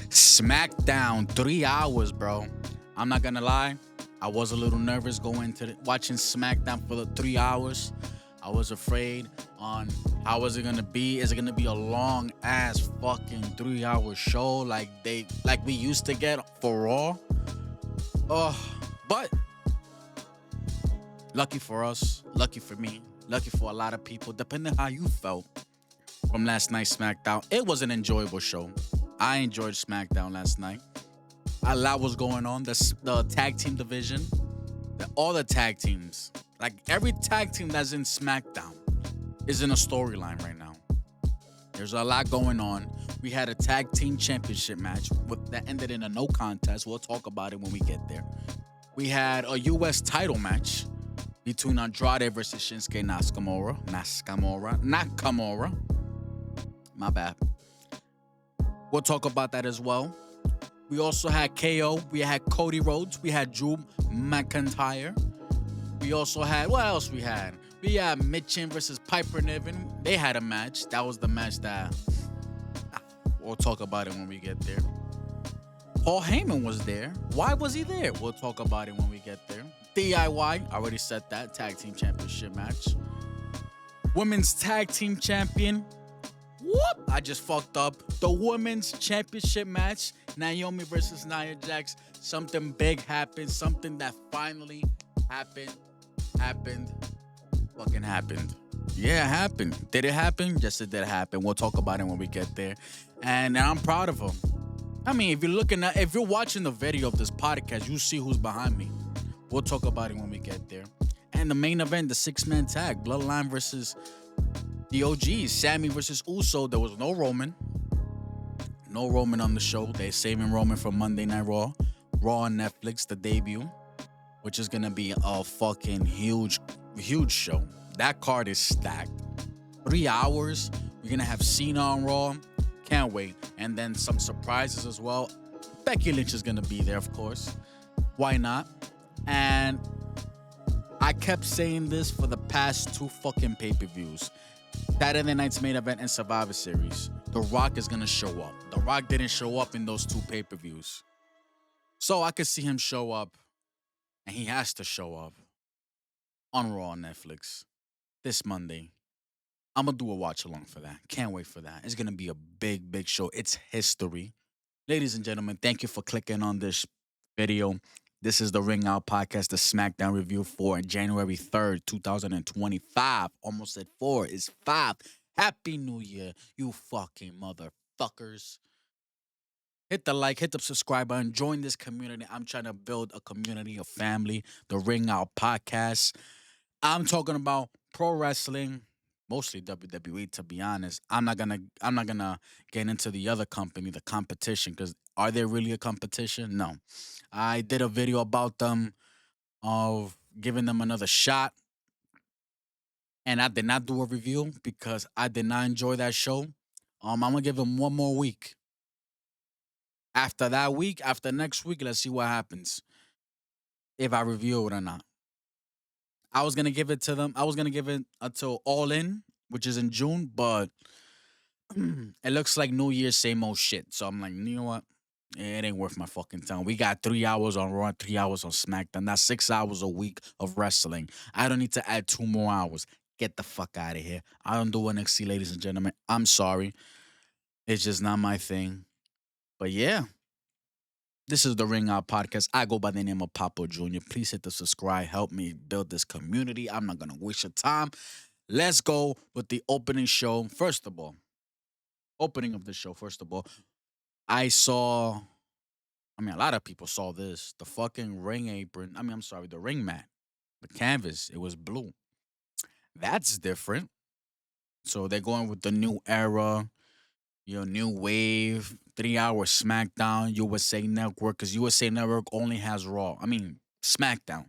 Smackdown, 3 hours, bro. I'm not gonna lie. I was a little nervous going to watching Smackdown for the 3 hours. I was afraid on how is it gonna be? Is it gonna be a long ass fucking 3 hour show like we used to get for Raw? Oh, but lucky for us, lucky for me, lucky for a lot of people, depending how you felt from last night's SmackDown. It was an enjoyable show. I enjoyed SmackDown last night. A lot was going on. The tag team division, all the tag teams, like every tag team that's in SmackDown is in a storyline right now. There's a lot going on. We had a tag team championship match that ended in a no contest. We'll talk about it when we get there. We had a U.S. title match between Andrade versus Shinsuke Nakamura. My bad. We'll talk about that as well. We also had KO. We had Cody Rhodes. We had Drew McIntyre. We also had, what else we had? We had Mitchin versus Piper Niven. They had a match. That was the match that we'll talk about it when we get there. Paul Heyman was there. Why was he there? We'll talk about it when we get there. DIY, I already said that. Tag team championship match. Women's tag team champion. Whoop! I just fucked up. The women's championship match. Naomi versus Nia Jax. Something big happened. Something that finally happened. Fucking happened. Yeah, it happened. Did it happen? Yes, it did happen. We'll talk about it when we get there. And I'm proud of them. I mean, if you're watching the video of this podcast, you see who's behind me. We'll talk about it when we get there. And the main event, the 6-man tag, Bloodline versus the OGs, Sammy versus Uso. There was no Roman. No Roman on the show. They're saving Roman for Monday Night Raw. Raw on Netflix, the debut, which is going to be a fucking huge show. That card is stacked. 3 hours. We're going to have Cena on Raw. Can't wait. And then some surprises as well. Becky Lynch is going to be there, of course. Why not? And I kept saying this for the past 2 fucking pay-per-views. Saturday night's main event and Survivor Series. The Rock is going to show up. The Rock didn't show up in those 2 pay-per-views. So I could see him show up, and he has to show up on Raw on Netflix this Monday. I'm going to do a watch along for that. Can't wait for that. It's going to be a big show. It's history. Ladies and gentlemen, thank you for clicking on this video. This is the Ring Out Podcast, the Smackdown review for January 3rd, 2025. Almost at 4. It's 5. Happy New Year, you fucking motherfuckers. Hit the like, hit the subscribe button, join this community. I'm trying to build a community, a family, the Ring Out Podcast. I'm talking about pro wrestling, mostly WWE, to be honest. I'm not gonna get into the other company, the competition, because are they really a competition? No. I did a video about them of giving them another shot. And I did not do a review because I did not enjoy that show. I'm gonna give them one more week. After that week, after next week, let's see what happens. If I review it or not. I was gonna give it to them. I was gonna give it until All In, which is in June, but it looks like New Year's same old shit. So I'm like, you know what? It ain't worth my fucking time. We got 3 hours on Raw, 3 hours on SmackDown. That's 6 hours a week of wrestling. I don't need to add 2 more hours. Get the fuck out of here. I don't do NXT, ladies and gentlemen. I'm sorry. It's just not my thing. But yeah. This is the Ring Out Podcast. I go by the name of Papa Jr. Please hit the subscribe. Help me build this community. I'm not going to waste your time. Let's go with the opening show. First of all, opening of the show, first of all, a lot of people saw this. The fucking ring apron. The ring mat. The canvas. It was blue. That's different. So they're going with the new era, new wave, 3-hour SmackDown, USA Network, because USA Network only has SmackDown.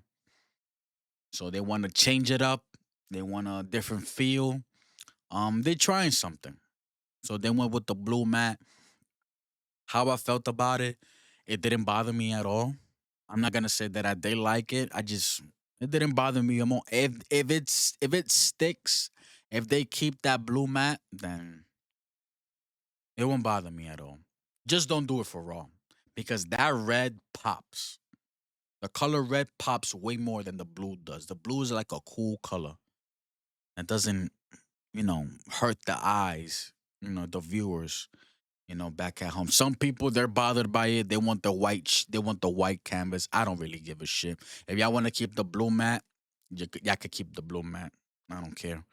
So they want to change it up. They want a different feel. They're trying something. So they went with the blue mat. How I felt about it, it didn't bother me at all. I'm not gonna say that I did like it. It didn't bother me anymore. If it sticks, if they keep that blue mat, then it won't bother me at all. Just don't do it for Raw because that red pops. The color red pops way more than the blue does. The blue is like a cool color. It doesn't, hurt the eyes, the viewers, back at home. Some people they're bothered by it. They want the white. They want the white canvas. I don't really give a shit. If y'all want to keep the blue mat, y'all could keep the blue mat. I don't care.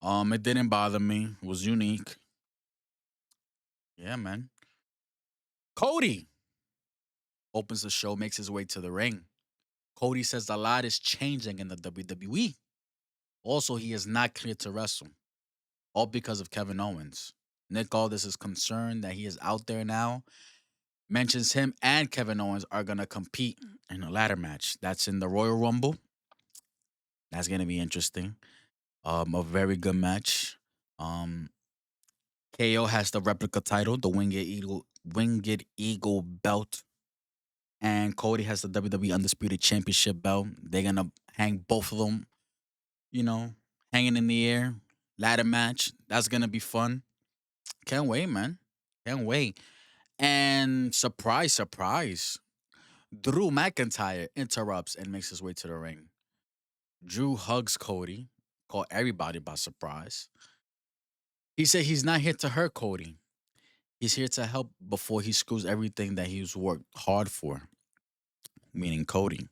It didn't bother me. It was unique. Yeah, man. Cody opens the show, makes his way to the ring. Cody says a lot is changing in the WWE. Also, he is not cleared to wrestle, all because of Kevin Owens. Nick Aldis is concerned that he is out there now. Mentions him and Kevin Owens are gonna compete in a ladder match. That's in the Royal Rumble. That's gonna be interesting. A very good match. Um, KO has the replica title, the Winged Eagle belt, and Cody has the WWE Undisputed Championship belt. They're gonna hang both of them, you know, hanging in the air. Ladder match. That's gonna be fun. Can't wait, man. Can't wait. And surprise, surprise. Drew McIntyre interrupts and makes his way to the ring. Drew hugs Cody, caught everybody by surprise. He said he's not here to hurt Cody. He's here to help before he screws everything that he's worked hard for, meaning Cody.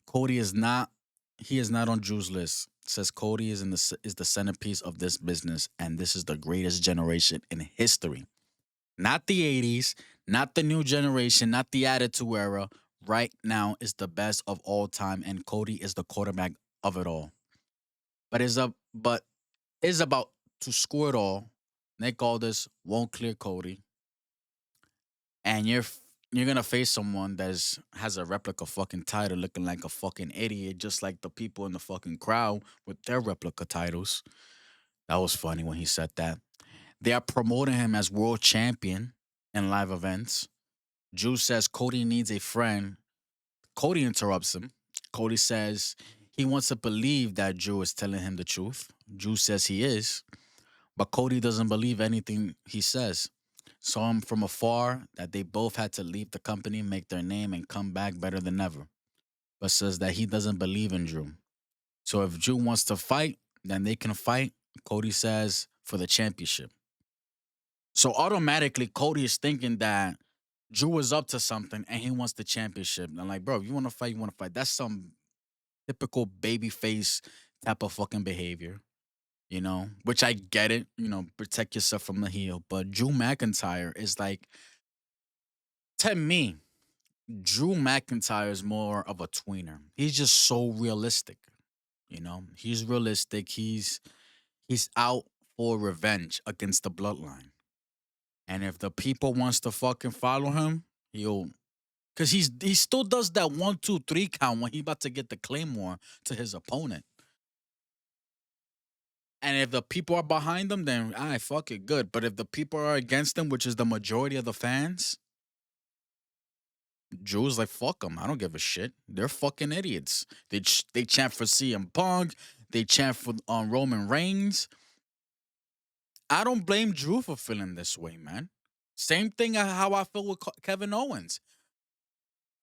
Cody is not he is not on Drew's list. Says Cody is the centerpiece of this business and this is the greatest generation in history. Not the 80s, not the new generation, not the attitude era. Right now is the best of all time and Cody is the quarterback of it all. But it's about to score it all. Nick Aldis won't clear Cody, and you're gonna face someone that has a replica fucking title, looking like a fucking idiot, just like the people in the fucking crowd with their replica titles. That was funny when he said that. They are promoting him as world champion in live events. Drew says Cody needs a friend. Cody interrupts him. Cody says he wants to believe that Drew is telling him the truth. Drew says he is. But Cody doesn't believe anything he says. Saw him from afar that they both had to leave the company, make their name, and come back better than ever. But says that he doesn't believe in Drew. So if Drew wants to fight, then they can fight. Cody says for the championship. So automatically, Cody is thinking that Drew is up to something and he wants the championship. And I'm like, bro, if you want to fight, you want to fight. That's some typical baby face type of fucking behavior. Which I get it, protect yourself from the heel. But Drew McIntyre is like, to me, Drew McIntyre is more of a tweener. He's just so realistic, He's realistic. He's out for revenge against the bloodline. And if the people wants to fucking follow him, he'll because he still does that 1, 2, 3 count when he about to get the claymore to his opponent. And if the people are behind them, then fuck it, good. But if the people are against them, which is the majority of the fans, Drew's like, fuck them. I don't give a shit. They're fucking idiots. They chant for CM Punk. They chant for Roman Reigns. I don't blame Drew for feeling this way, man. Same thing how I feel with Kevin Owens.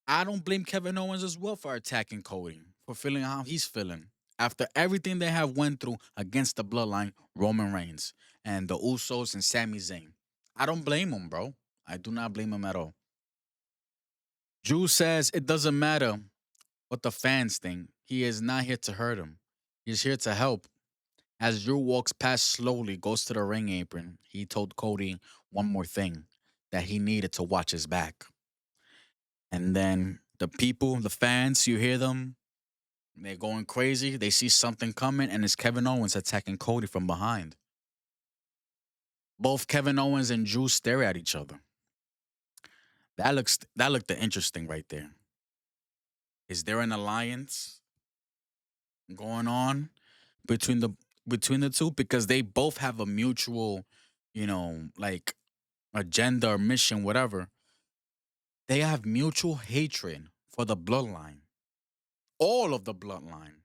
I don't blame Kevin Owens as well for attacking Cody, for feeling how he's feeling. After everything they have went through against the bloodline, Roman Reigns, and the Usos and Sami Zayn. I don't blame him, bro. I do not blame him at all. Drew says it doesn't matter what the fans think. He is not here to hurt him. He's here to help. As Drew walks past slowly, goes to the ring apron, he told Cody one more thing, that he needed to watch his back. And then the people, the fans, you hear them, they're going crazy. They see something coming, and it's Kevin Owens attacking Cody from behind. Both Kevin Owens and Drew stare at each other. That looked interesting right there. Is there an alliance going on between the two? Because they both have a mutual, like agenda or mission, whatever. They have mutual hatred for the bloodline. All of the bloodline.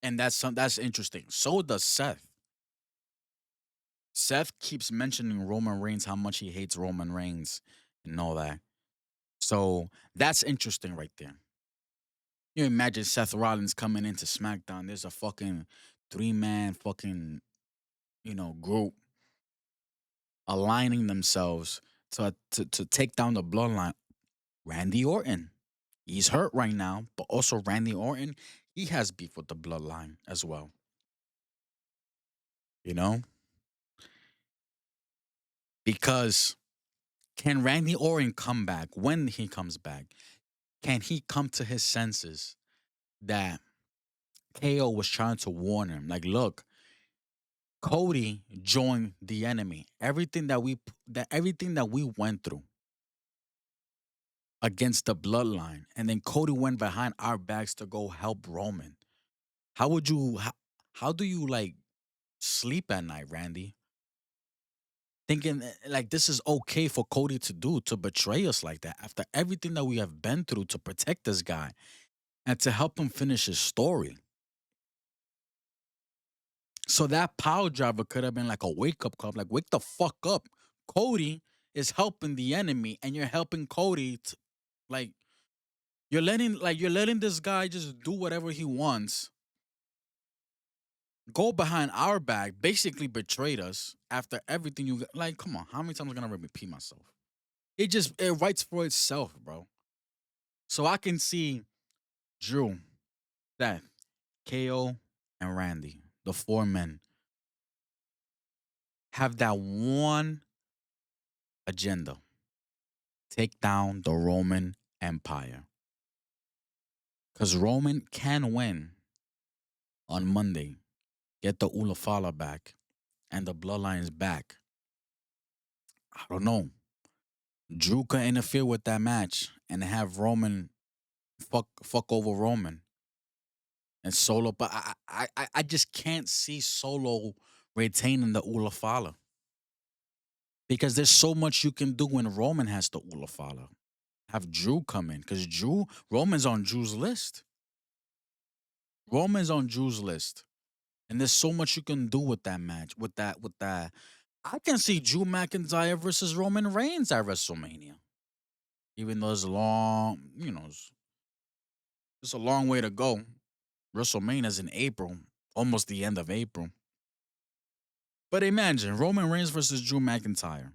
And that's interesting. So does Seth. Seth keeps mentioning Roman Reigns, how much he hates Roman Reigns and all that. So that's interesting right there. You imagine Seth Rollins coming into SmackDown. There's a fucking 3-man fucking, group aligning themselves to take down the bloodline. Randy Orton. He's hurt right now, but also Randy Orton, he has beef with the bloodline as well. You know? Because can Randy Orton come back when he comes back? Can he come to his senses that KO was trying to warn him? Like, look, Cody joined the enemy. Everything that we went through against the bloodline, and then Cody went behind our backs to go help Roman. How would you? How do you like sleep at night, Randy? Thinking like this is okay for Cody to do to betray us like that after everything that we have been through to protect this guy and to help him finish his story. So that power driver could have been like a wake up call, like wake the fuck up. Cody is helping the enemy, and you're helping Cody. Like you're letting this guy just do whatever he wants, go behind our back, basically betrayed us after everything you like. Come on, how many times am I gonna repeat myself? It writes for itself, bro. So I can see Drew, that KO, and Randy, the four men, have that one agenda: take down the Roman Empire. Because Roman can win on Monday, get the Ulafala back, and the bloodlines back. I don't know. Drew could interfere with that match and have Roman fuck over Roman and Solo, but I just can't see Solo retaining the Ulafala because there's so much you can do when Roman has the Ulafala. Have Drew come in because Roman's on Drew's list. Roman's on Drew's list, and there's so much you can do with that match. With that, I can see Drew McIntyre versus Roman Reigns at WrestleMania. Even though it's long, it's a long way to go. WrestleMania's in April, almost the end of April. But imagine Roman Reigns versus Drew McIntyre.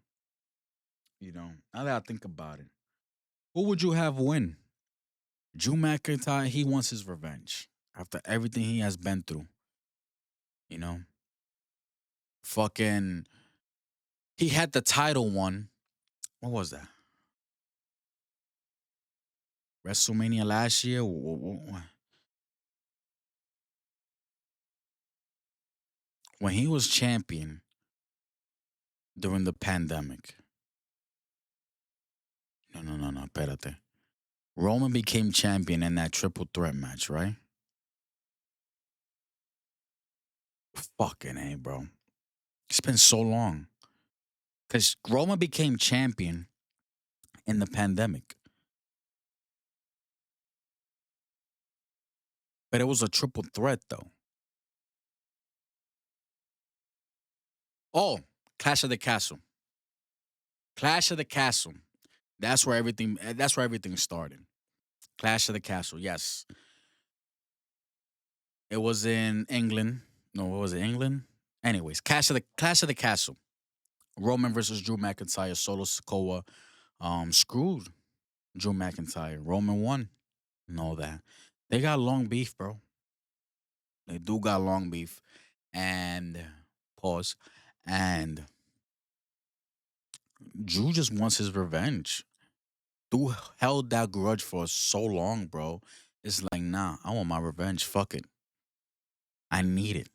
Now that I think about it, who would you have win? Drew McIntyre, he wants his revenge after everything he has been through. You know, fucking, he had the title one. What was that? WrestleMania last year? When he was champion during the pandemic. No, no, no, no, espérate. Roman became champion in that triple threat match, right? Fucking A, bro. It's been so long. Because Roman became champion in the pandemic, but it was a triple threat, though. Oh, Clash of the Castle. Clash of the Castle. That's where everything started. Clash of the Castle. Yes. It was in England. No, what was it? England? Anyways, Clash of the Castle. Roman versus Drew McIntyre. Solo Sikoa screwed Drew McIntyre. Roman won. Know that. They got long beef, bro. They do got long beef. And pause. And Drew just wants his revenge. Drew held that grudge for so long, bro. It's like, nah, I want my revenge. Fuck it. I need it.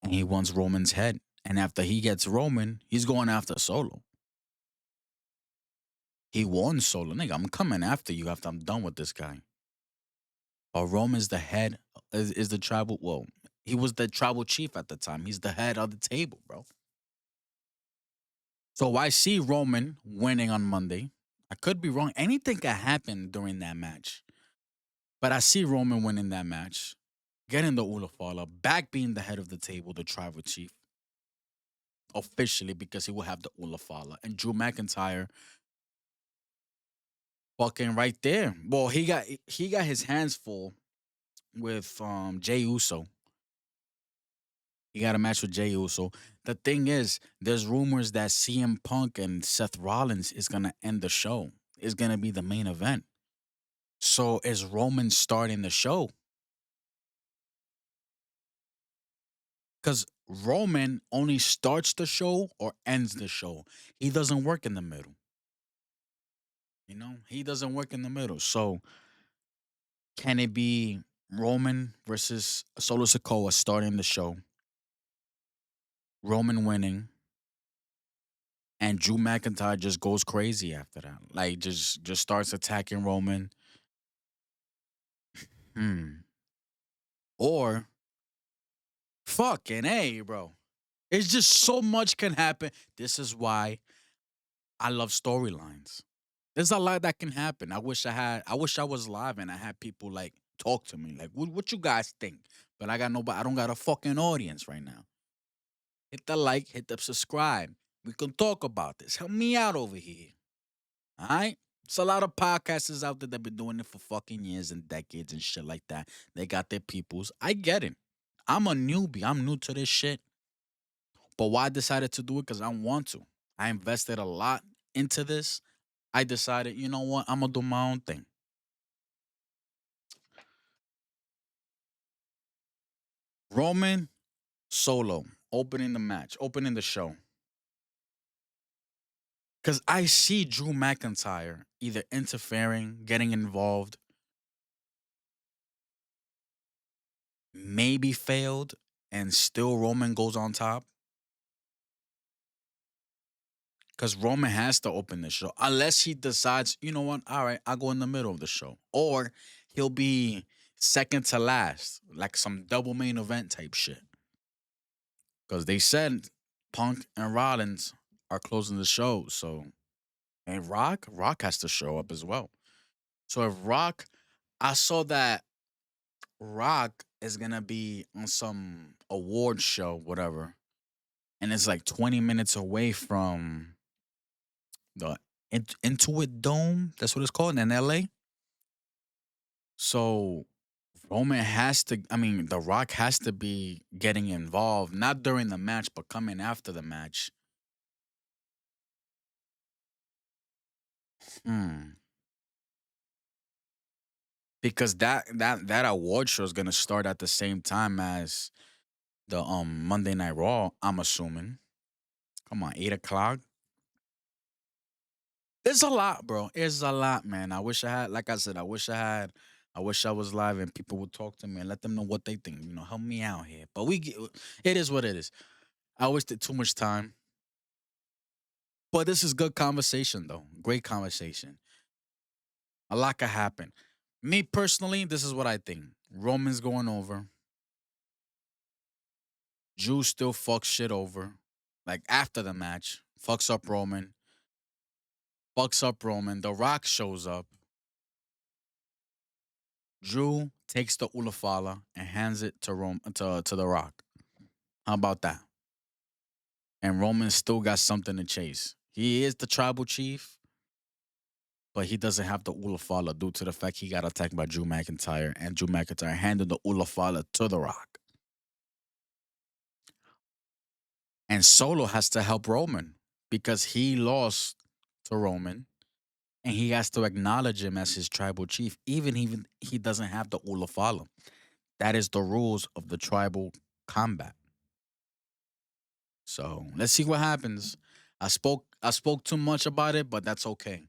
And he wants Roman's head. And after he gets Roman, he's going after Solo. He won Solo. Nigga, I'm coming after you after I'm done with this guy. But Roman's the head, is the tribal. Well, he was the tribal chief at the time. He's the head of the table, bro. So I see Roman winning on Monday. I could be wrong. Anything could happen during that match. But I see Roman winning that match, getting the Ulafala, back being the head of the table, the tribal chief. officially because he will have the Ulafala. And Drew McIntyre fucking right there. Well, he got his hands full with Jay Uso. He got a match with Jay Uso. The thing is, there's rumors that CM Punk and Seth Rollins is gonna end the show. Is gonna be the main event. So is Roman starting the show? Because Roman only starts the show or ends the show. He doesn't work in the middle. He doesn't work in the middle. So can it be Roman versus Solo Sikoa starting the show, Roman winning, and Drew McIntyre just goes crazy after that? Like just starts attacking Roman. Hmm. Or fucking A, bro. It's just so much can happen. This is why I love storylines. There's a lot that can happen. I wish I was live and I had people like talk to me. Like, what you guys think? But I don't got a fucking audience right now. Hit the like, hit the subscribe. We can talk about this. Help me out over here. All right? It's a lot of podcasters out there that been doing it for fucking years and decades and shit like that. They got their peoples. I get it. I'm a newbie. I'm new to this shit. But why I decided to do it? Because I want to. I invested a lot into this. I decided, you know what? I'm gonna do my own thing. Roman Solo opening the match, opening the show. Because I see Drew McIntyre either interfering, getting involved, maybe failed, and still Roman goes on top. Because Roman has to open the show. Unless he decides, you know what? All right, I'll go in the middle of the show. Or he'll be second to last, like some double main event type shit. Because they said Punk and Rollins are closing the show. So, and Rock has to show up as well. So if Rock, I saw that Rock is gonna be on some award show, whatever, and it's like 20 minutes away from the Intuit Dome. That's what it's called in LA. So Roman has to. I mean, The Rock has to be getting involved, not during the match, but coming after the match. Hmm. Because that award show is gonna start at the same time as the Monday Night Raw. I'm assuming. Come on, 8 o'clock. It's a lot, bro. It's a lot, man. I wish I had, like I said, I wish I was live and people would talk to me and let them know what they think. Help me out here. But it is what it is. I wasted too much time. But this is good conversation, though. Great conversation. A lot could happen. Me personally, this is what I think. Roman's going over. Drew still fucks shit over. Like after the match, fucks up Roman. Fucks up Roman. The Rock shows up. Drew takes the Ulafala and hands it to to The Rock. How about that? And Roman still got something to chase. He is the tribal chief, but he doesn't have the Ulafala due to the fact he got attacked by Drew McIntyre, and Drew McIntyre handed the Ulafala to The Rock. And Solo has to help Roman because he lost to Roman, and he has to acknowledge him as his tribal chief, even he doesn't have the Ulafala. That is the rules of the tribal combat. So let's see what happens. I spoke too much about it, but that's okay.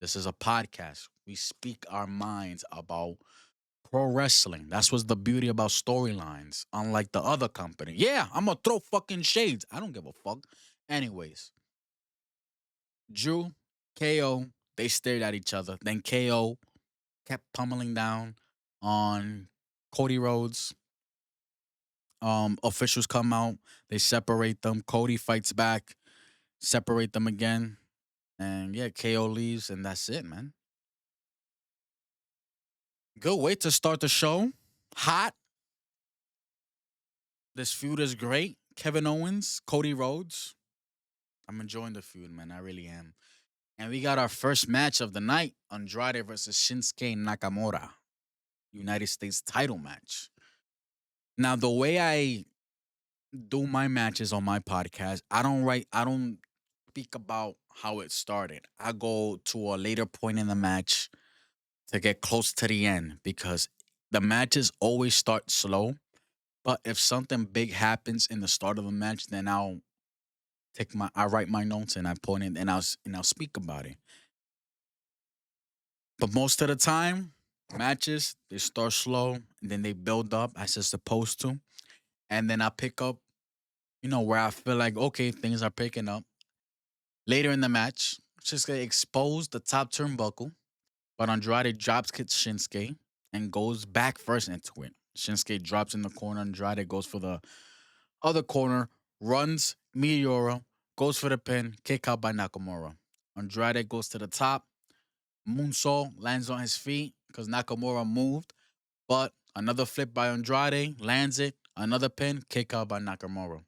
This is a podcast. We speak our minds about pro wrestling. That's what's the beauty about storylines. Unlike the other company. Yeah, I'm gonna throw fucking shades. I don't give a fuck. Anyways, Drew, KO, they stared at each other. Then KO kept pummeling down on Cody Rhodes. Officials come out, they separate them. Cody fights back, separate them again. And yeah, KO leaves, and that's it, man. Good way to start the show. Hot. This feud is great. Kevin Owens, Cody Rhodes. I'm enjoying the feud, man. I really am. And we got our first match of the night: Andrade versus Shinsuke Nakamura, United States title match. Now, the way I do my matches on my podcast, I don't speak about how it started. I go to a later point in the match to get close to the end because the matches always start slow. But if something big happens in the start of the match, then I write my notes and I point it and I'll speak about it. But most of the time, matches they start slow and then they build up as it's supposed to, and then I pick up, where I feel like okay, things are picking up. Later in the match, Shinsuke exposed the top turnbuckle, but Andrade drops kick Shinsuke and goes back first into it. Shinsuke drops in the corner. Andrade goes for the other corner, runs Meteora, goes for the pin, kick out by Nakamura. Andrade goes to the top. Moonsault lands on his feet because Nakamura moved, but another flip by Andrade lands it. Another pin, kick out by Nakamura.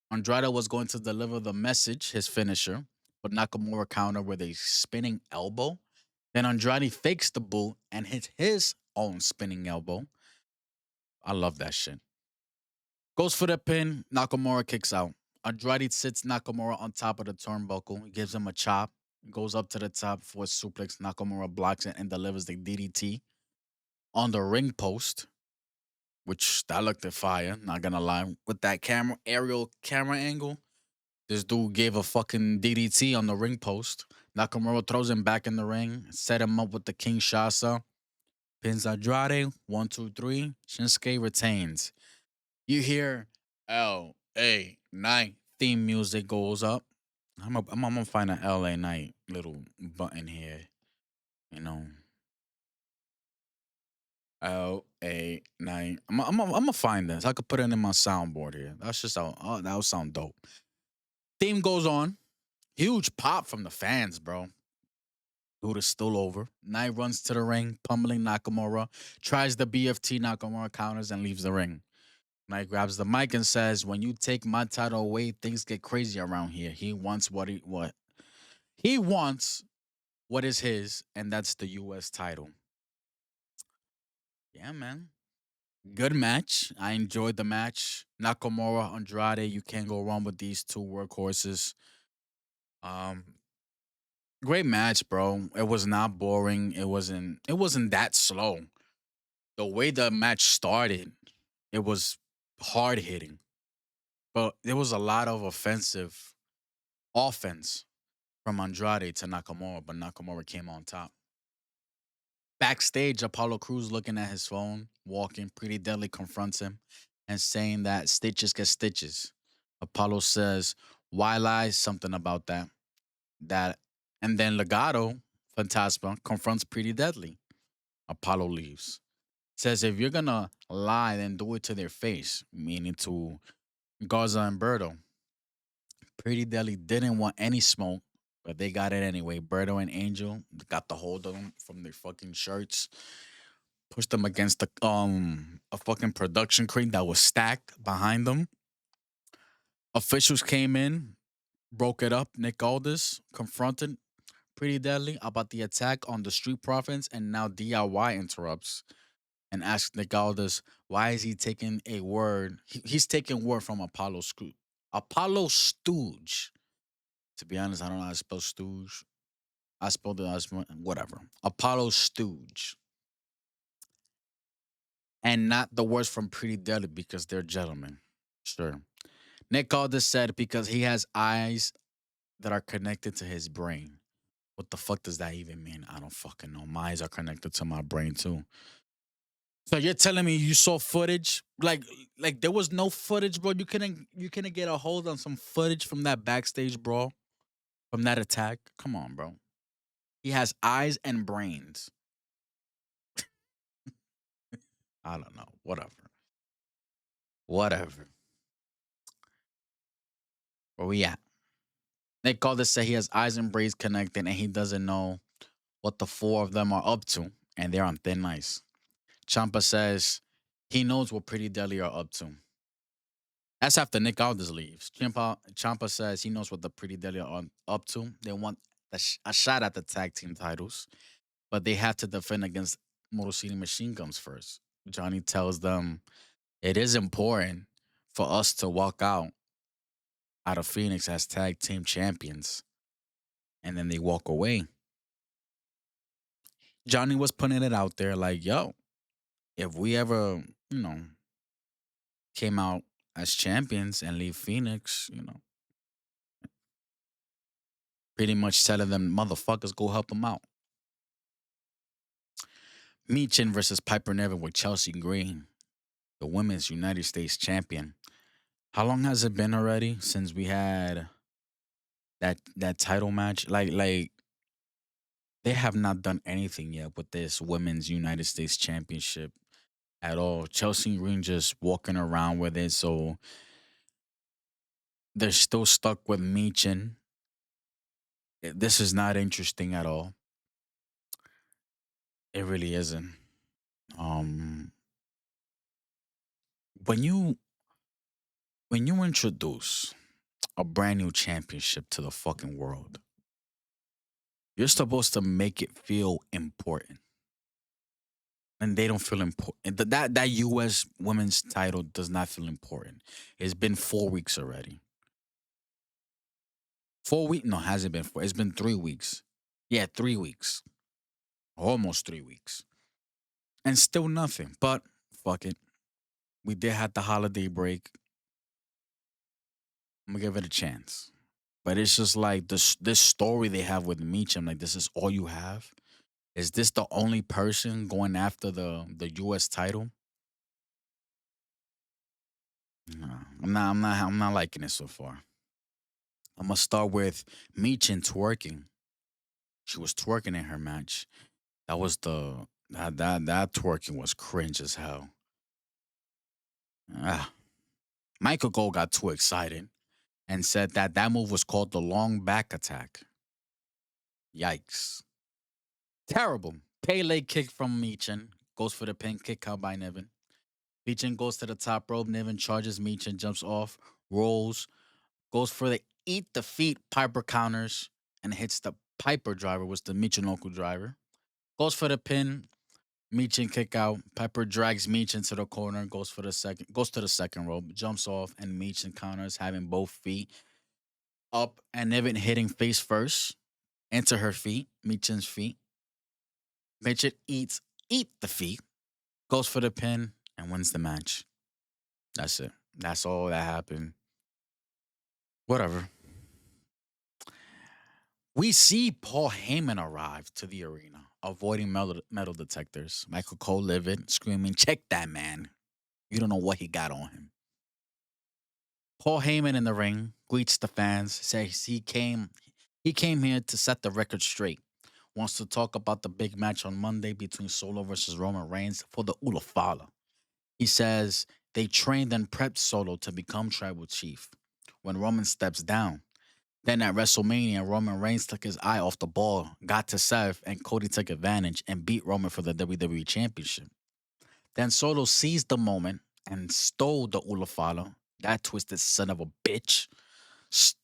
Andrade was going to deliver the message, his finisher, but Nakamura countered with a spinning elbow. Then Andrade fakes the boot and hits his own spinning elbow. I love that shit. Goes for the pin. Nakamura kicks out. Andrade sits Nakamura on top of the turnbuckle, gives him a chop, goes up to the top for a suplex. Nakamura blocks it and delivers the DDT on the ring post, which that looked at fire. Not gonna lie, with that aerial camera angle, this dude gave a fucking DDT on the ring post. Nakamura throws him back in the ring, set him up with the Kinshasa, pins Andrade. 1, 2, 3. Shinsuke retains. You hear L.A. Night theme music goes up. I'm gonna find an L.A. Night little button here. You know, L.A. Night. I'm gonna find this. I could put it in my soundboard here. That's just how. Oh, that would sound dope. Theme goes on. Huge pop from the fans, bro. Dude is still over. Knight runs to the ring, pummeling Nakamura. Tries the BFT. Nakamura counters and leaves the ring. Knight grabs the mic and says, "When you take my title away, things get crazy around here." He wants what he wants. What is his, and that's the U.S. title. Yeah, man. Good match. I enjoyed the match. Nakamura, Andrade. You can't go wrong with these two workhorses. Um, Great match, bro. It was not boring. It wasn't that slow. The way the match started, it was hard hitting. But there was a lot of offensive offense from Andrade to Nakamura, but Nakamura came on top. Backstage, Apollo Crews looking at his phone, walking, Pretty Deadly confronts him and saying that stitches get stitches. Apollo says, "Why lie?" Something about that. That and then Legato, Fantasma, confronts Pretty Deadly. Apollo leaves. Says if you're gonna lie, then do it to their face, meaning to Garza and Berto. Pretty Deadly didn't want any smoke, but they got it anyway. Berto and Angel got the hold of them from their fucking shirts, pushed them against the a fucking production crane that was stacked behind them. Officials came in, broke it up. Nick Aldis confronted Pretty Deadly about the attack on the Street Profits, and now DIY interrupts and asks Nick Aldis why is he taking a word? He's taking word from Apollo Stooge. To be honest, I don't know how to spell Stooge. I spelled it as whatever. Apollo Stooge. And not the words from Pretty Deadly because they're gentlemen. Sure. Nick Aldis said because he has eyes that are connected to his brain. What the fuck does that even mean? I don't fucking know. My eyes are connected to my brain too. So you're telling me you saw footage? Like there was no footage, bro. You couldn't get a hold on some footage from that backstage brawl, from that attack. Come on, bro. He has eyes and brains. I don't know. Whatever. Whatever. Where we at? Nick Aldis said he has eyes and brains connected and he doesn't know what the four of them are up to, and they're on thin ice. Champa says he knows what Pretty Deadly are up to. That's after Nick Aldis leaves. Champa says he knows what the Pretty Deadly are up to. They want a shot at the tag team titles, but they have to defend against Motor City Machine Guns first. Johnny tells them it is important for us to walk out of Phoenix as tag team champions, and then they walk away. Johnny was putting it out there like, yo, if we ever, you know, came out as champions and leave Phoenix, pretty much telling them motherfuckers go help them out. Meechin versus Piper Niven with Chelsea Green, the women's United States champion. How long has it been already since we had that title match? Like they have not done anything yet with this women's United States championship at all. Chelsea Green just walking around with it, so they're still stuck with Meechin. This is not interesting at all. It really isn't. Um, when you introduce a brand new championship to the fucking world, you're supposed to make it feel important, and they don't feel important. That U.S. women's title does not feel important. It's been 4 weeks already. 4 weeks? No, hasn't been four. It's been 3 weeks. Yeah, 3 weeks. Almost 3 weeks, and still nothing. But fuck it. We did have the holiday break. I'm gonna give it a chance. But it's just like this story they have with Meecham. Like, this is all you have. Is this the only person going after the U.S. title? No, I'm not liking it so far. I'm gonna start with Meechin twerking. She was twerking in her match. That was that twerking was cringe as hell. Ah, Michael Cole got too excited and said that move was called the long back attack. Yikes! Terrible. Pele kick from Meechin goes for the pin kick out by Niven. Meechin goes to the top rope. Niven charges Meechin, jumps off, rolls, goes for the eat the feet Piper counters and hits the Piper driver, was the Michinoku driver. Goes for the pin. Meechin kick out. Piper drags Meechin to the corner, goes to the second rope, jumps off, and Meechin counters, having both feet up and Niven hitting face first into her feet, Meechin's feet. Meechin eat the feet, goes for the pin, and wins the match. That's it. That's all that happened. Whatever. We see Paul Heyman arrive to the arena, avoiding metal detectors. Michael Cole livid, screaming, "Check that man. You don't know what he got on him." Paul Heyman in the ring greets the fans, says he came here to set the record straight. Wants to talk about the big match on Monday between Solo versus Roman Reigns for the Ulafala. He says they trained and prepped Solo to become tribal chief. When Roman steps down, then at WrestleMania, Roman Reigns took his eye off the ball, got to Seth, and Cody took advantage and beat Roman for the WWE Championship. Then Solo seized the moment and stole the Ulafala, that twisted son of a bitch. S-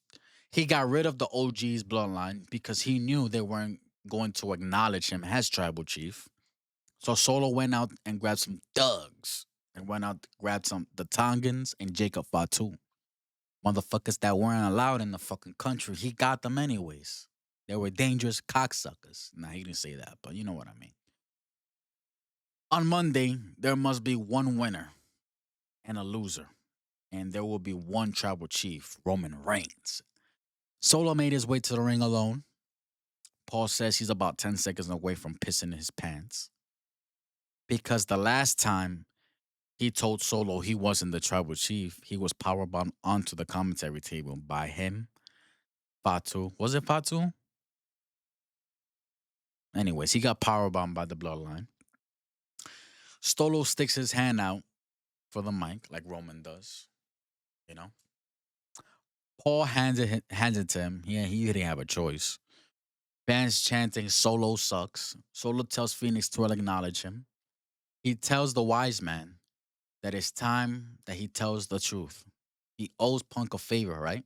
He got rid of the OG's bloodline because he knew they weren't going to acknowledge him as tribal chief. So Solo went out and grabbed some thugs and went out, grabbed some the Tongans and Jacob Fatu. Motherfuckers that weren't allowed in the fucking country. He got them anyways. They were dangerous cocksuckers. Nah, he didn't say that, but you know what I mean. On Monday, there must be one winner and a loser, and there will be one tribal chief, Roman Reigns. Solo made his way to the ring alone. Paul says he's about 10 seconds away from pissing his pants because the last time he told Solo he wasn't the tribal chief, he was powerbombed onto the commentary table by him, Fatu. Was it Fatu? Anyways, he got powerbombed by the bloodline. Stolo sticks his hand out for the mic like Roman does, you know. Paul hands it to him. Yeah, he didn't have a choice. Fans chanting Solo sucks. Solo tells Phoenix to acknowledge him. He tells the wise man that it's time that he tells the truth. He owes Punk a favor, right?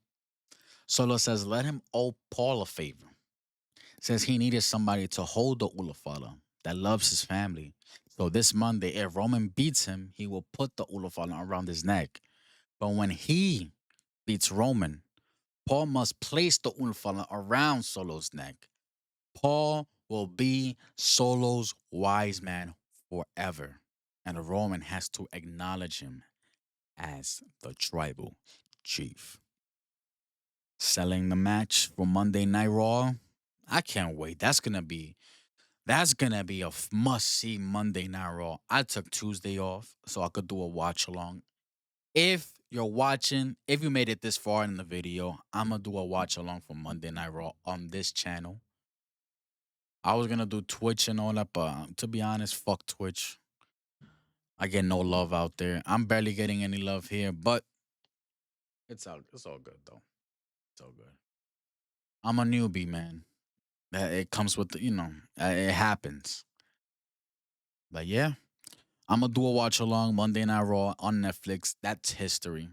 Solo says, let him owe Paul a favor. Says he needed somebody to hold the Ulafala that loves his family. So this Monday, if Roman beats him, he will put the Ulafala around his neck. But when he beats Roman, Paul must place the Ulafala around Solo's neck. Paul will be Solo's wise man forever. And Roman has to acknowledge him as the tribal chief. Selling the match for Monday Night Raw. I can't wait. That's gonna be a must see Monday Night Raw. I took Tuesday off so I could do a watch along. If you're watching, if you made it this far in the video, I'm gonna do a watch along for Monday Night Raw on this channel. I was gonna do Twitch and all that, but to be honest, fuck Twitch. I get no love out there. I'm barely getting any love here, but it's all good though. It's all good. I'm a newbie, man. It comes with it happens. But yeah, I'm gonna do a watch along Monday Night Raw on Netflix. That's history.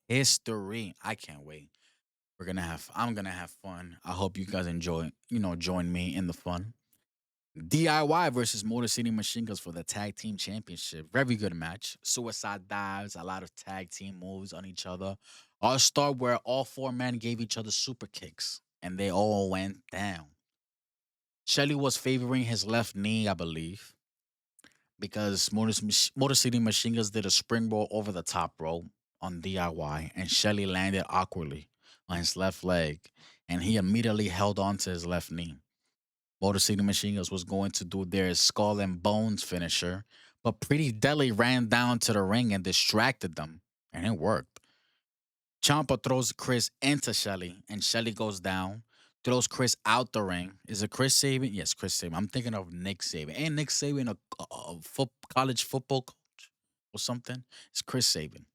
History. I can't wait. I'm gonna have fun. I hope you guys enjoy, join me in the fun. DIY versus Motor City Machine Guns for the tag team championship. Very good match. Suicide dives, a lot of tag team moves on each other. Our start where all four men gave each other super kicks and they all went down. Shelly was favoring his left knee, I believe, because Motor City Machine Guns did a springboard over the top rope on DIY, and Shelly landed awkwardly on his left leg, and he immediately held on to his left knee. Motor City Machine Guns was going to do their skull and bones finisher, but Pretty Deadly ran down to the ring and distracted them, and it worked. Ciampa throws Chris into Shelly, and Shelly goes down. Throws Chris out the ring. Is it Chris Saban? Yes, Chris Saban. I'm thinking of Nick Saban. Ain't Nick Saban a college football coach or something? It's Chris Saban.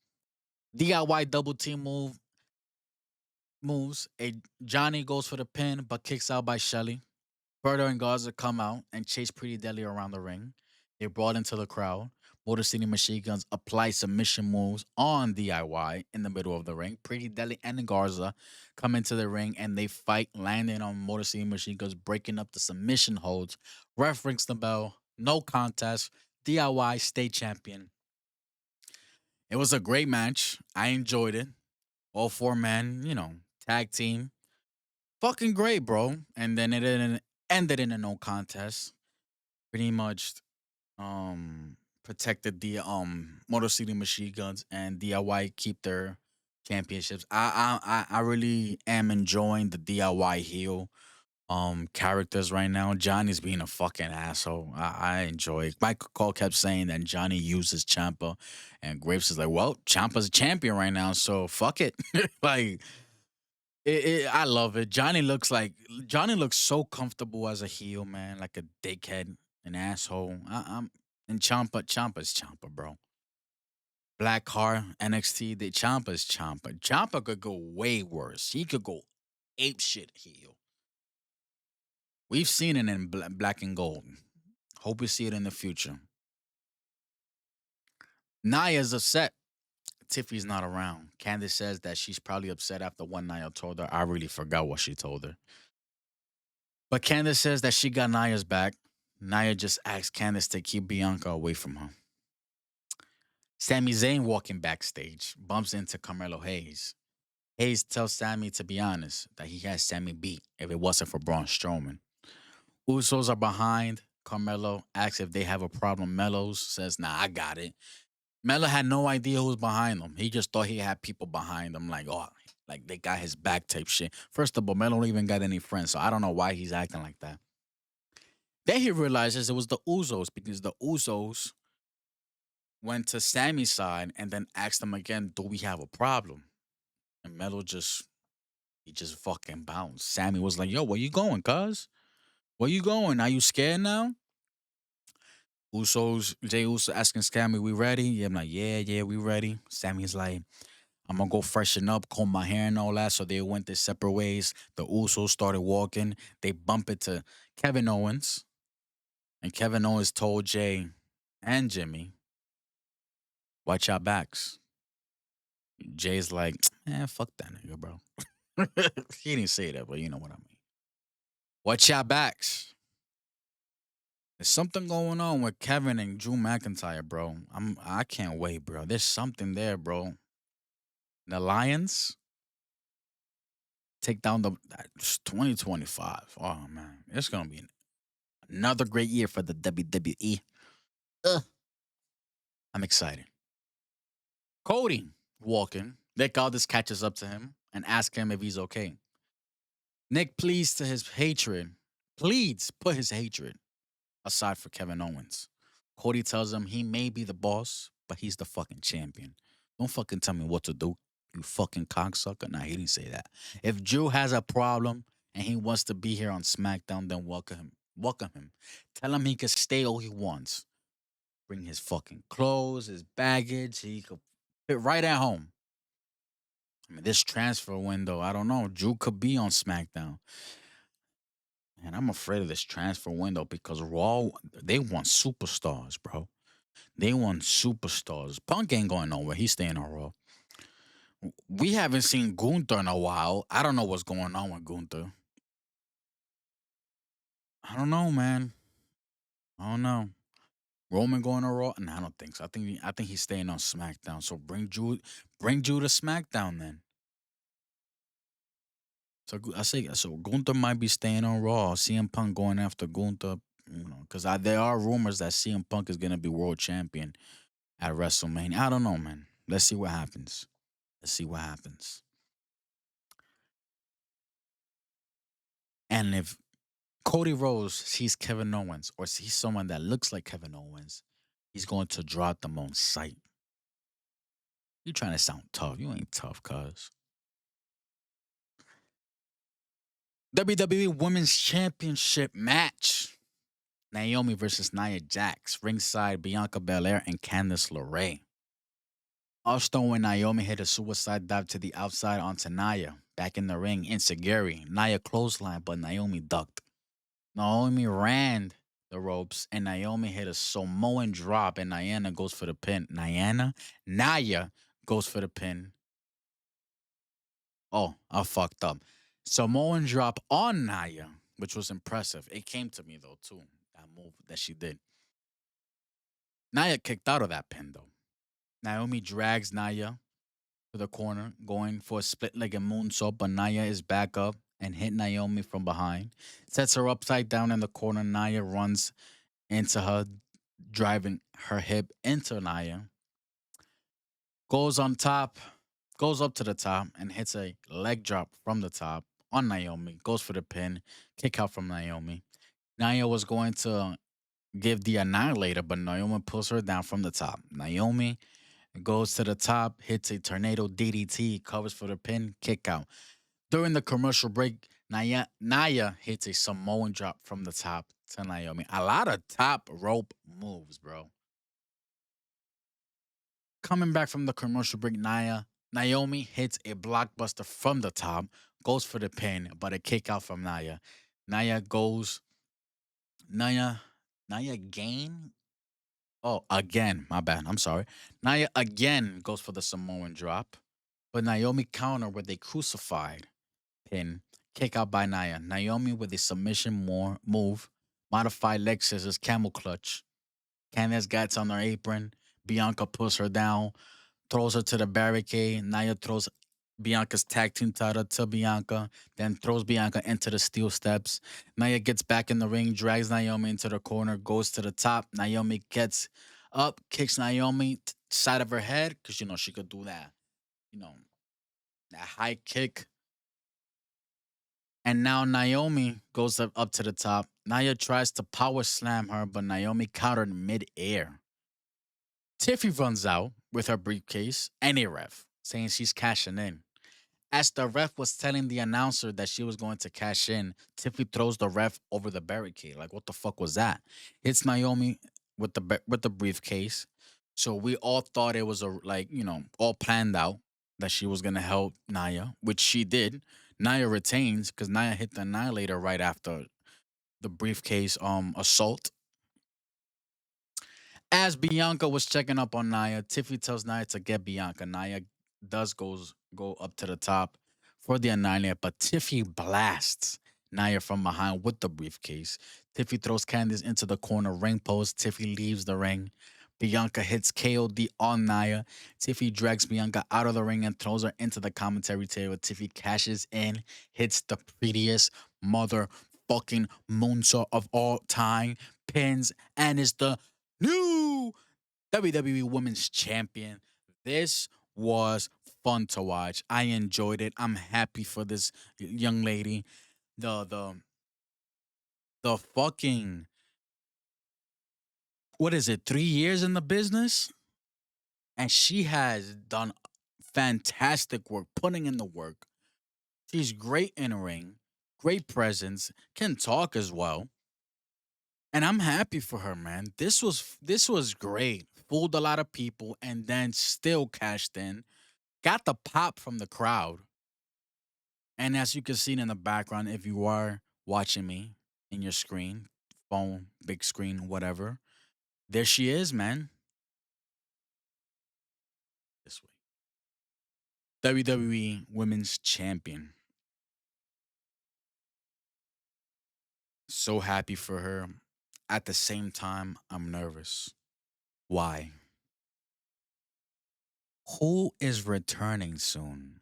DIY double team moves. Johnny goes for the pin, but kicks out by Shelly. Berto and Garza come out and chase Pretty Deadly around the ring. They brought into the crowd. Motor City Machine Guns apply submission moves on DIY in the middle of the ring. Pretty Deadly and Garza come into the ring and they fight, landing on Motor City Machine Guns, breaking up the submission holds. Ref rings the bell. No contest. DIY state champion. It was a great match. I enjoyed it. All four men, tag team. Fucking great, bro. And then ended in a no contest. Pretty much protected the Motor City Machine Guns and DIY keep their championships. I really am enjoying the DIY heel characters right now. Johnny's being a fucking asshole. I enjoy it. Michael Cole kept saying that Johnny uses Champa, and Graves is like, well, Champa's a champion right now, so fuck it. Like I love it. Johnny looks so comfortable as a heel, man, like a dickhead, an asshole. I'm and Champa's Champa, bro. Black Heart, NXT, the Champa's Champa. Champa could go way worse. He could go ape shit heel. We've seen it in Black and Gold. Hope we see it in the future. Naya's upset. Tiffy's not around. Candice says that she's probably upset after one Naya told her. I really forgot what she told her. But Candice says that she got Naya's back. Naya just asks Candice to keep Bianca away from her. Sami Zayn walking backstage bumps into Carmelo Hayes. Hayes tells Sammy to be honest that he has Sammy beat if it wasn't for Braun Strowman. Usos are behind. Carmelo asks if they have a problem. Mellows says, nah, I got it. Melo had no idea who was behind him. He just thought he had people behind him, like, oh, like they got his back type shit. First of all, Melo don't even got any friends, so I don't know why he's acting like that. Then he realizes it was the Usos because the Usos went to Sammy's side and then asked him again, do we have a problem? And Melo he just fucking bounced. Sammy was like, yo, where you going, cuz? Where you going? Are you scared now? Jay Uso asking Sammy, we ready? Yeah, I'm like, yeah, we ready. Sammy's like, I'm gonna go freshen up, comb my hair and all that. So they went their separate ways. The Usos started walking. They bump into Kevin Owens. And Kevin Owens told Jay and Jimmy, watch your backs. Jay's like, man, fuck that nigga, bro. He didn't say that, but you know what I mean. Watch your backs. There's something going on with Kevin and Drew McIntyre, bro. I can't wait, bro. There's something there, bro. The Lions take down the 2025. Oh man, it's gonna be another great year for the WWE. Ugh. I'm excited. Cody walking. Nick Aldis catches up to him and asks him if he's okay. Nick pleads to his hatred. Pleads put his hatred aside for Kevin Owens. Cody tells him he may be the boss, but he's the fucking champion. Don't fucking tell me what to do, you fucking cocksucker. Nah, he didn't say that. If Drew has a problem and he wants to be here on SmackDown, then welcome him. Welcome him. Tell him he can stay all he wants. Bring his fucking clothes, his baggage. He could fit right at home. I mean, this transfer window, I don't know. Drew could be on SmackDown. And I'm afraid of this transfer window because Raw, they want superstars, bro. They want superstars. Punk ain't going nowhere. He's staying on Raw. We haven't seen Gunther in a while. I don't know what's going on with Gunther. I don't know, man. I don't know. Roman going to Raw? No, I don't think so. I think he's staying on SmackDown. So bring Drew to SmackDown then. So I say so. Gunther might be staying on Raw. CM Punk going after Gunther, because there are rumors that CM Punk is gonna be world champion at WrestleMania. I don't know, man. Let's see what happens. Let's see what happens. And if Cody Rhodes sees Kevin Owens or sees someone that looks like Kevin Owens, he's going to drop them on sight. You trying to sound tough? You ain't tough, cuz. WWE Women's Championship match. Naomi versus Nia Jax. Ringside Bianca Belair and Candice LeRae. Austin when Naomi hit a suicide dive to the outside onto Nia. Back in the ring, Insecurity. Nia clothesline, but Naomi ducked. Naomi ran the ropes, and Naomi hit a Samoan drop, and Nia goes for the pin. Nia goes for the pin. Oh, I fucked up. Samoan drop on Nia, which was impressive. It came to me though too. That move that she did. Nia kicked out of that pin though. Naomi drags Nia to the corner, going for a split-legged moonsault, but Nia is back up and hit Naomi from behind. Sets her upside down in the corner. Nia runs into her, driving her hip into Nia. Goes on top, goes up to the top, and hits a leg drop from the top on Naomi. Goes for the pin, kick out from Naomi. Nia was going to give the annihilator, but Naomi pulls her down from the top. Naomi goes to the top, hits a tornado DDT, covers for the pin, kick out. During the commercial break, Nia hits a Samoan drop from the top to Naomi. A lot of top rope moves, bro. Coming back from the commercial break, Naomi hits a blockbuster from the top, goes for the pin, but a kick out from Nia. Nia goes, Nia, Nia gain. Oh, again, my bad. I'm sorry. Nia again goes for the Samoan drop, but Naomi counter with a crucified pin, kick out by Nia. Naomi with a submission move, modified leg scissors, camel clutch. Candice gets on her apron. Bianca pulls her down, throws her to the barricade. Nia throws Bianca's tag team title to Bianca, then throws Bianca into the steel steps. Nia gets back in the ring, drags Naomi into the corner, goes to the top. Naomi gets up, kicks Naomi side of her head because she could do that, you know, that high kick. And now Naomi goes up to the top. Nia tries to power slam her, but Naomi countered midair. Tiffy runs out with her briefcase and a ref, saying she's cashing in. As the ref was telling the announcer that she was going to cash in, Tiffy throws the ref over the barricade. Like, what the fuck was that? Hits Naomi with the briefcase. So we all thought it was all planned out that she was gonna help Nia, which she did. Nia retains because Nia hit the annihilator right after the briefcase assault. As Bianca was checking up on Nia, Tiffy tells Nia to get Bianca. Nia does go up to the top for the Naya, but Tiffy blasts Naya from behind with the briefcase. Tiffy throws Candice into the corner ring post. Tiffy leaves the ring. Bianca hits KOD on Naya. Tiffy drags Bianca out of the ring and throws her into the commentary table. Tiffy cashes in, hits the prettiest motherfucking moonsault of all time, pins, and is the new WWE Women's Champion. This was fun to watch. I enjoyed it. I'm happy for this young lady. The fucking what is it? 3 years in the business, and she has done fantastic work, putting in the work. She's great in a ring, great presence, can talk as well, and I'm happy for her, man. This was great. Fooled a lot of people, and then still cashed in. Got the pop from the crowd. And as you can see in the background, if you are watching me in your screen, phone, big screen, whatever, there she is, man. This way. WWE Women's Champion. So happy for her. At the same time, I'm nervous. Why? Who is returning soon?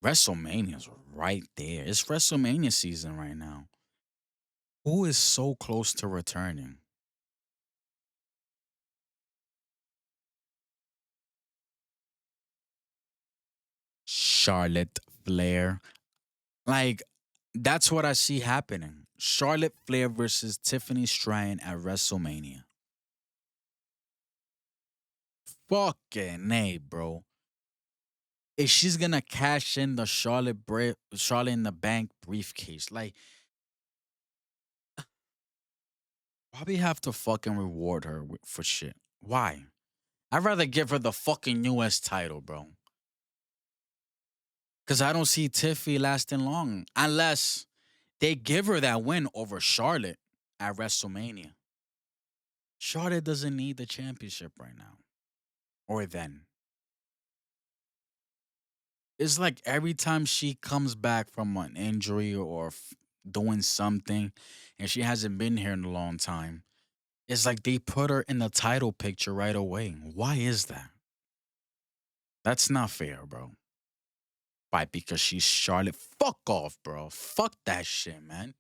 WrestleMania's right there. It's WrestleMania season right now. Who is so close to returning? Charlotte Flair. Like, that's what I see happening. Charlotte Flair versus Tiffany Stratton at WrestleMania. Fucking A, bro. If she's gonna cash in the Charlotte in the Bank briefcase, like, why we have to fucking reward her for shit? Why? I'd rather give her the fucking US title, bro. Cause I don't see Tiffy lasting long unless they give her that win over Charlotte at WrestleMania. Charlotte doesn't need the championship right now. Or then. It's like every time she comes back from an injury or doing something and she hasn't been here in a long time, it's like they put her in the title picture right away. Why is that? That's not fair, bro. Why? Because she's Charlotte. Fuck off, bro. Fuck that shit, man.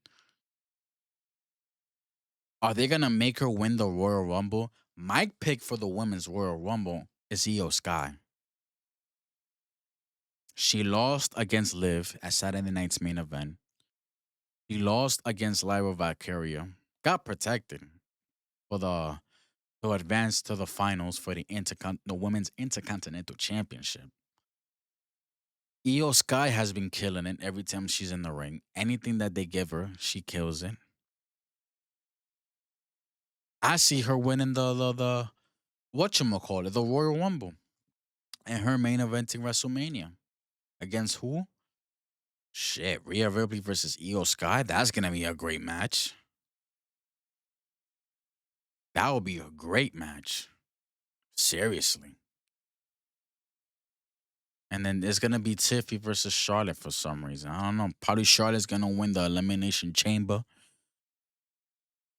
Are they gonna make her win the Royal Rumble? My pick for the women's Royal Rumble is Io Sky. She lost against Liv at Saturday night's main event. She lost against Lyra Valkyria. Got protected for the to advance to the finals for the women's intercontinental championship. Io Sky has been killing it every time she's in the ring. Anything that they give her, she kills it. I see her winning the whatchamacallit, the Royal Rumble, and her main eventing WrestleMania. Against who? Shit, Rhea Ripley versus Io Sky. That's gonna be a great match. That would be a great match. Seriously. And then it's gonna be Tiffy versus Charlotte for some reason. I don't know. Probably Charlotte's gonna win the Elimination Chamber.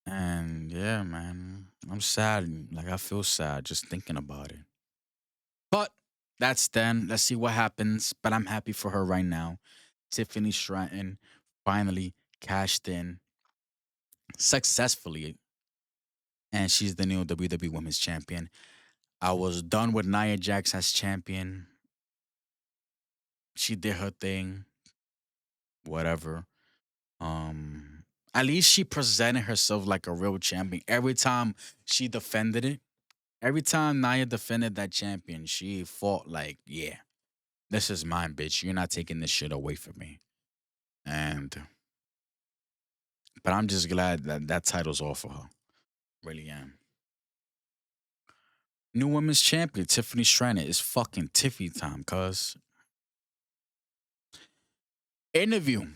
And yeah, man, I'm sad. Like I feel sad just thinking about it. But that's then. Let's see what happens. But I'm happy for her right now. Tiffany Stratton finally cashed in successfully, and she's the new WWE Women's Champion. I was done with Nia Jax as champion. She did her thing. Whatever. At least she presented herself like a real champion. Every time she defended it, every time Nia defended that champion, she fought like, yeah, this is mine, bitch. You're not taking this shit away from me. And but I'm just glad that that title's off for her. Really am. New women's champion, Tiffany Stratton. Is fucking Tiffy time, cuz. Interview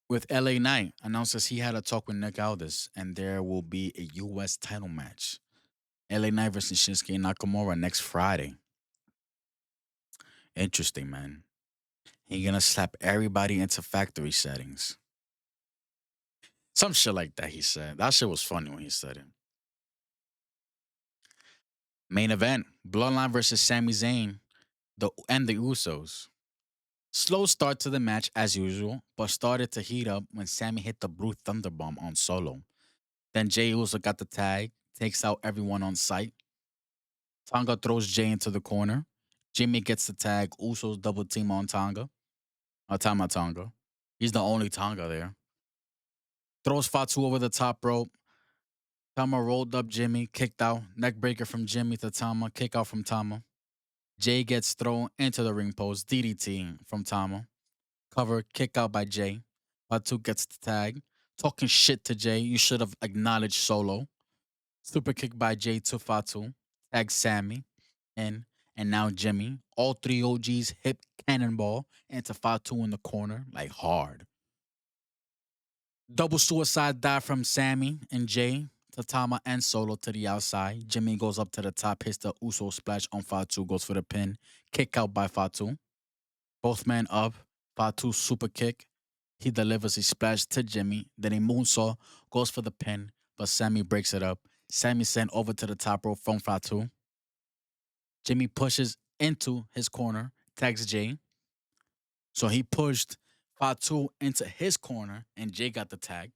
with LA Knight announces he had a talk with Nick Aldis and there will be a US title match. LA Knight versus Shinsuke Nakamura next Friday. Interesting, man. He gonna slap everybody into factory settings. Some shit like that, he said. That shit was funny when he said it. Main event, Bloodline versus Sami Zayn and the Usos. Slow start to the match as usual, but started to heat up when Sammy hit the Blue Thunderbomb on Solo. Then Jey Uso got the tag, takes out everyone on sight. Tonga throws Jey into the corner. Jimmy gets the tag. Usos double team on Tonga. Tama Tonga. He's the only Tonga there. Throws Fatu over the top rope. Tama rolled up Jimmy, kicked out. Neck breaker from Jimmy to Tama, kick out from Tama. Jay gets thrown into the ring post, DDT from Tama. Cover, kick out by Jay. Fatu gets the tag. Talking shit to Jay. You should have acknowledged Solo. Super kick by Jay to Fatu. Tag Sammy in. And now Jimmy. All three OGs hip cannonball into Fatu in the corner, like hard. Double suicide dive from Sammy and Jay to Tama and Solo to the outside. Jimmy goes up to the top, hits the Uso splash on Fatu, goes for the pin. Kick out by Fatu. Both men up. Fatu super kick. He delivers a splash to Jimmy. Then a moonsault goes for the pin, but Sammy breaks it up. Sammy sent over to the top rope from Fatu. Jimmy pushes into his corner, tags Jay. So he pushed Fatu into his corner, and Jay got the tag.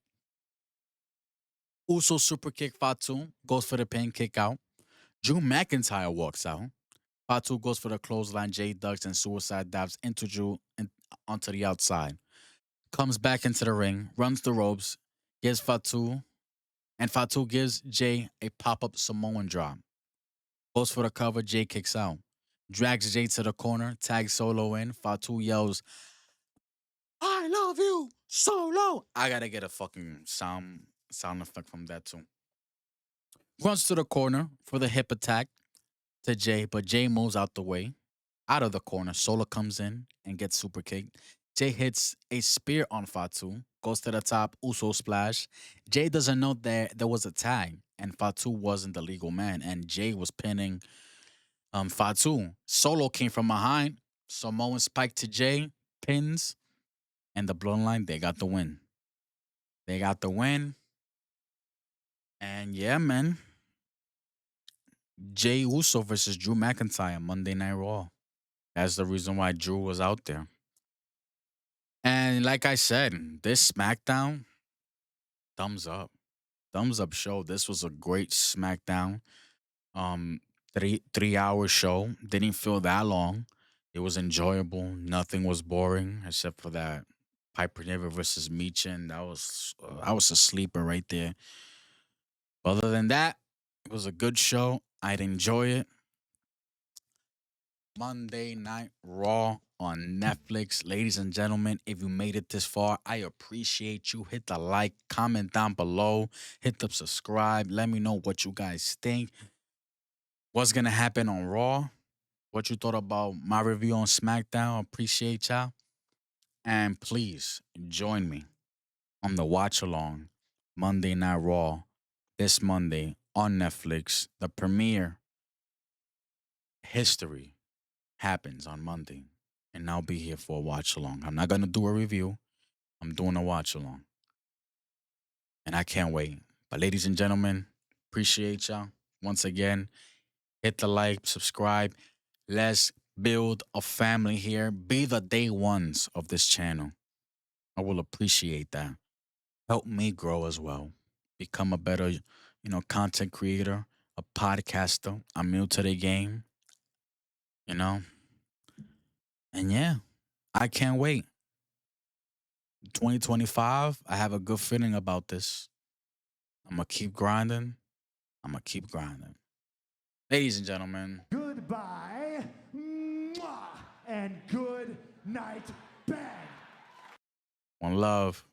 Uso super kick Fatu, goes for the pin, kick out. Drew McIntyre walks out. Fatu goes for the clothesline. Jay ducks and suicide dives into Drew and onto the outside. Comes back into the ring, runs the ropes, gives Fatu, and Fatu gives Jay a pop-up Samoan drop. Goes for the cover, Jay kicks out. Drags Jay to the corner, tags Solo in. Fatu yells, I love you, Solo. I gotta get a fucking sound effect from that too. Runs to the corner for the hip attack to Jay, but Jay moves out the way. Out of the corner, Solo comes in and gets super kicked. Jay hits a spear on Fatu, goes to the top, Uso splash. Jay doesn't know that there was a tag, and Fatu wasn't the legal man, and Jay was pinning Fatu. Solo came from behind, Samoan spike to Jay, pins, and the bloodline, they got the win. They got the win. And yeah, man. Jay Uso versus Drew McIntyre, Monday Night Raw. That's the reason why Drew was out there. And like I said, this SmackDown, thumbs up. Thumbs up show. This was a great SmackDown. Um, 3 hour show. Didn't feel that long. It was enjoyable. Nothing was boring except for that Piper Niven versus Michin. I was a sleeper right there. Other than that, it was a good show. I'd enjoy it. Monday Night Raw on Netflix. Ladies and gentlemen, if you made it this far, I appreciate you. Hit the like, comment down below, hit the subscribe. Let me know what you guys think. What's going to happen on Raw? What you thought about my review on SmackDown? Appreciate y'all. And please join me on the watch along Monday Night Raw this Monday on Netflix. The premiere history happens on Monday, and I'll be here for a watch along. I'm not gonna do a review. I'm doing a watch along, and I can't wait. But ladies and gentlemen, appreciate y'all once again. Hit the like, subscribe. Let's build a family here. Be the day ones of this channel. I will appreciate that. Help me grow as well. Become a better, content creator, a podcaster. I'm new to the game, you know. And yeah, I can't wait. 2025, I have a good feeling about this. I'm going to keep grinding. I'm going to keep grinding. Ladies and gentlemen, Goodbye, and good night, bang. one love.